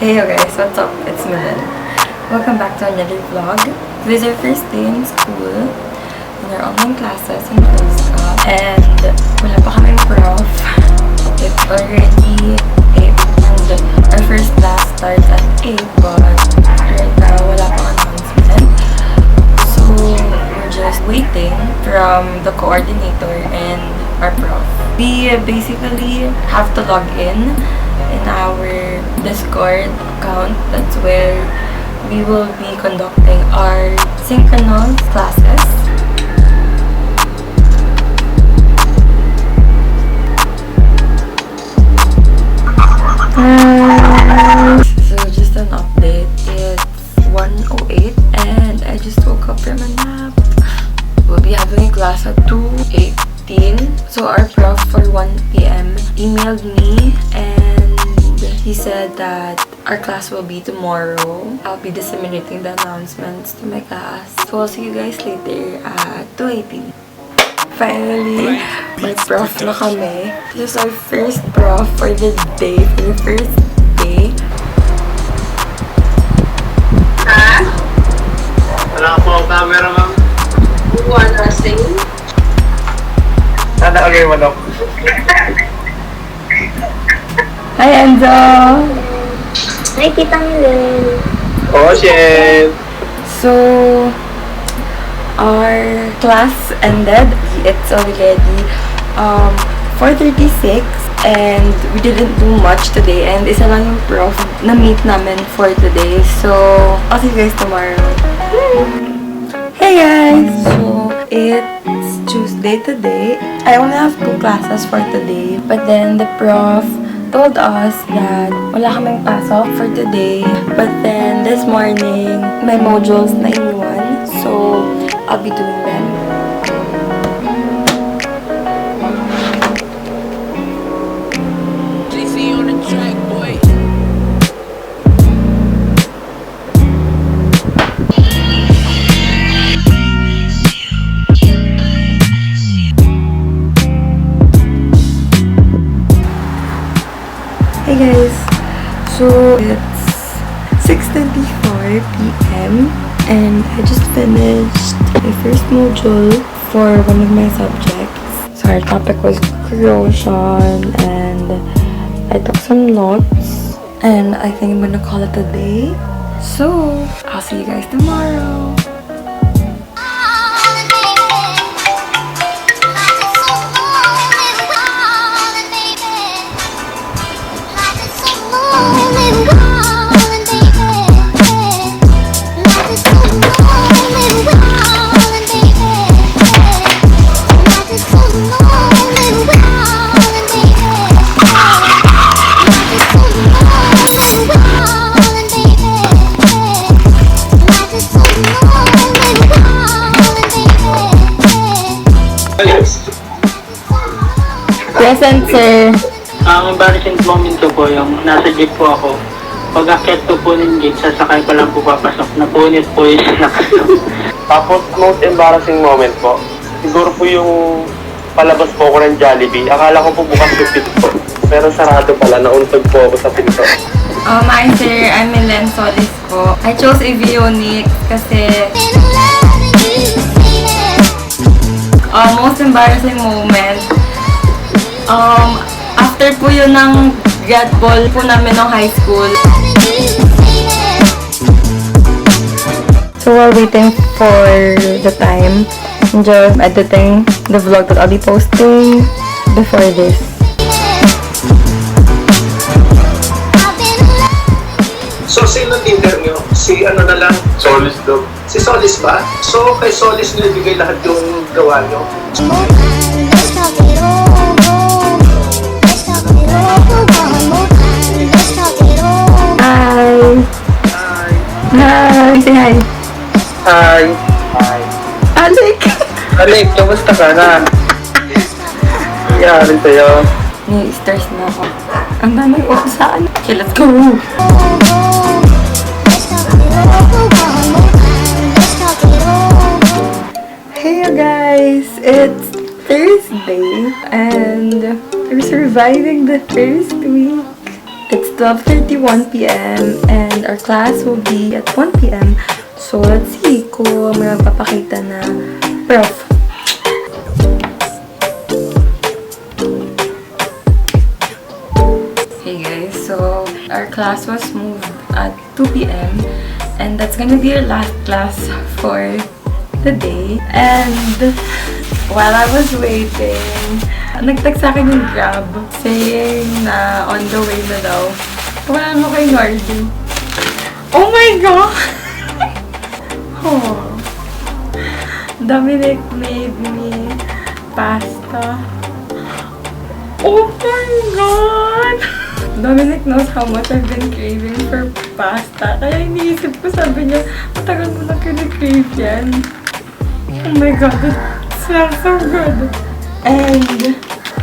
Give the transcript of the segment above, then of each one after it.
Hey guys, what's up? It's Millenne. Welcome back to another vlog. Today's our first day in school in our online classes in Philsca. And wala pa kaming prof. It's already 8 and our first class starts at 8, but right now wala pang announcement. So we're just waiting from the coordinator and our prof. We basically have to log in our Discord account. That's where we will be conducting our synchronous classes. So just an update, it's 1:08 and I just woke up from a nap. We'll be having a class at 2:18. So our prof for 1 p.m. emailed me and he said that our class will be tomorrow. I'll be disseminating the announcements to my class. So I'll see you guys later at 2:18. Finally, may prof na kami. This is our first prof for the day, for the first day. Ha? Wala po camera, ma'am. Wanna sing? Sana agay manok. Hi, Enzo! Hi, Tita Millenne. Oh, shit! So, our class ended. It's already 4:36 and we didn't do much today and isa lang yung prof na meet namin for today. So, I'll see you guys tomorrow. Hey guys! So, it's Tuesday today. I only have 2 classes for today, but then the prof told us that wala kaming pasok for today. But then, this morning, my modules na iniwan. So, I'll be doing them. Hey guys, so it's 6:24 p.m. and I just finished my first module for one of my subjects. So our topic was corrosion and I took some notes and I think I'm gonna call it a day. So I'll see you guys tomorrow. Present, sir. Ang embarrassing moment ko po, yung nasa jeep po ako. Pag-akit ko po ng jeep, sasakay pa lang po papasok. Napunit po yung sinakasok. Tapos, most embarrassing moment po, siguro po yung palabas po ako ng Jollibee. Akala ko po bukas yung pinto. Pero sarado pala, nauntog po ako sa pinto. Hi sir, I'm Millenne Solis po. I chose Avionics kasi most embarrassing moment. After po yun ng grad ball po namin ng high school. So while waiting for the time, I'm just editing the vlog that I'll be posting before this. So, sino Tinder nyo? Si ano na lang? Solis daw. Si Solis ba? So, kay Solis nyo ibigay lahat yung gawa nyo? Hi! Hi! Hi! Say hi! Hi! Hi! Alec! Alec, kamusta ka na? Nangyari sa'yo? Ni-stress na ako. Ang dami ko saan. Okay, let's go! Hey guys! It's Thursday and we're surviving the first week It's 12:31 p.m. and our class will be at 1 p.m. So, let's see kung may magpapakita na prof. Hey guys, so our class was moved at 2 p.m. and that's gonna be our last class for the day. And while I was waiting, nag-text sa akin yung Grab saying na on the way na daw. Wala mo kay Nordy. Oh my God! Oh. Dominic made me pasta. Oh my God! Dominic knows how much I've been craving for pasta. Kaya iniisip ko, sabi niya, matagal mo na kinikrave yan. Oh my God, it smells so good. And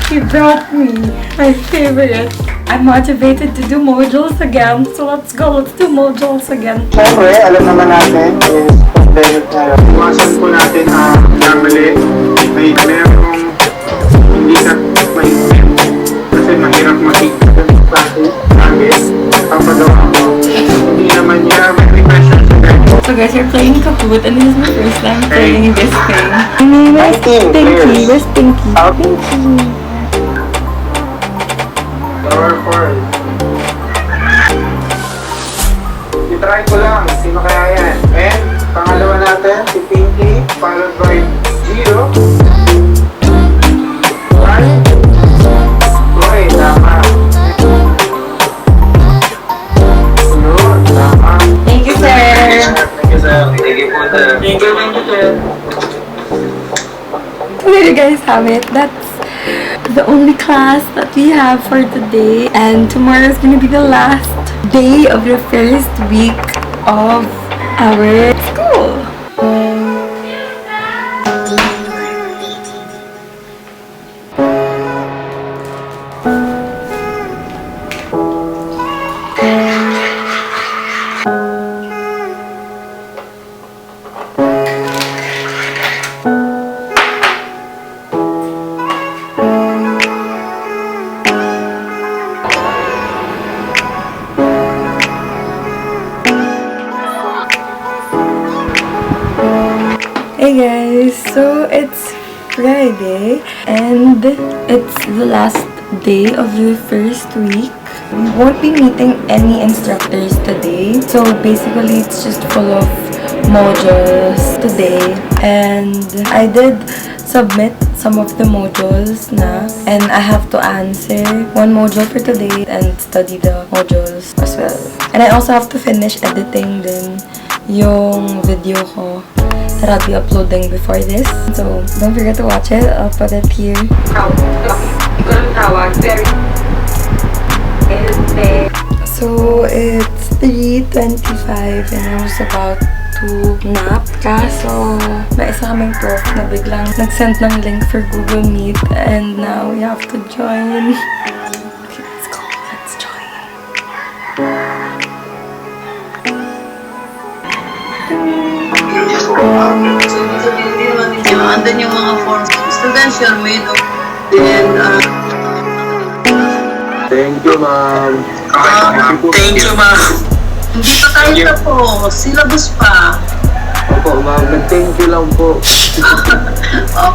he brought me my favorite. I'm motivated to do modules again. So let's go, let's do modules again. Siyempre, alam naman natin is pandemic ngayon. Iwasan po natin ang namali. May merong hindi na may kasi mahirap makita yung klase target. Papagawa ko. Hindi naman niya may pressure sa ganyan. So guys, we're playing Kahoot and this is my first time playing this thing. My name is Pinky. Where's Pinky? Pinky. Lower 4. I-try ko lang. Sino kaya yan? And pangalawa natin, si Pinky, followed by Gio. Right? Okay, tama. Sunod, tama. Thank you, sir. Thank you, sir. Thank you po, sir. Thank you, sir. There you guys have it. That's the only class that we have for today. And tomorrow is gonna be the last day of the first week of our school. Hey guys, so it's Friday and it's the last day of the first week. We won't be meeting any instructors today, so basically it's just full of modules today. And I did submit some of the modules na, and I have to answer one module for today and study the modules as well. And I also have to finish editing din yung video ko that I'll be uploading before this. So don't forget to watch it. I'll put it here. So it's 3:25 and I was about to nap. Kaso may isa kaming prof na biglang nag-send ng link for Google Meet and now we have to join. Okay, let's go. Let's join. So, hindi naman ninyo. Andan yung mga forms. Students, you're made of. Then, Thank you, ma'am. Thank you, ma'am. hindi pa tayo tapos. Syllabus pa. Opo, ma'am. Nag-thank you lang po.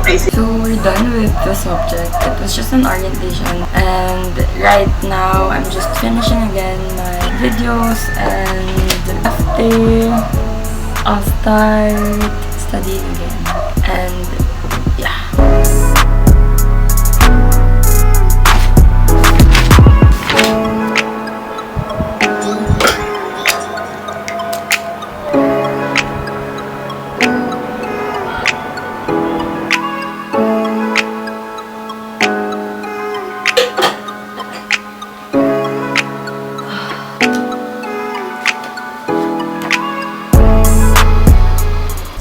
Okay, So we're done with the subject. It was just an orientation and right now I'm just finishing again my videos and after I'll start studying again and yeah.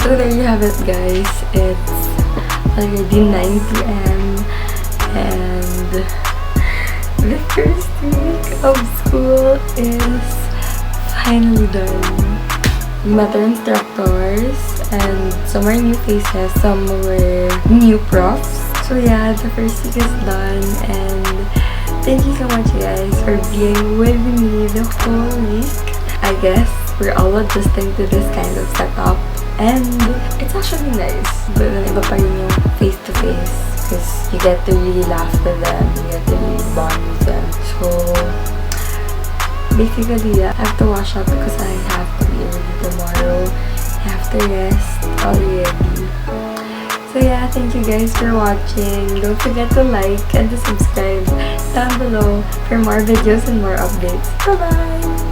So there you have it guys, it's already 9 p.m. and the first week of school is finally done. We met our instructors and some are new faces, some were new profs. So yeah, the first week is done and thank you so much guys for being with me the whole week. I guess we're all adjusting to this kind of setup and it's actually nice. But iba pa rin yung face-to-face because you get to really laugh with them, you get to really bond with them. So basically, I have to wash up because I have to be early tomorrow. I have to rest already. So yeah, thank you guys for watching. Don't forget to like and to subscribe down below for more videos and more updates. Bye-bye!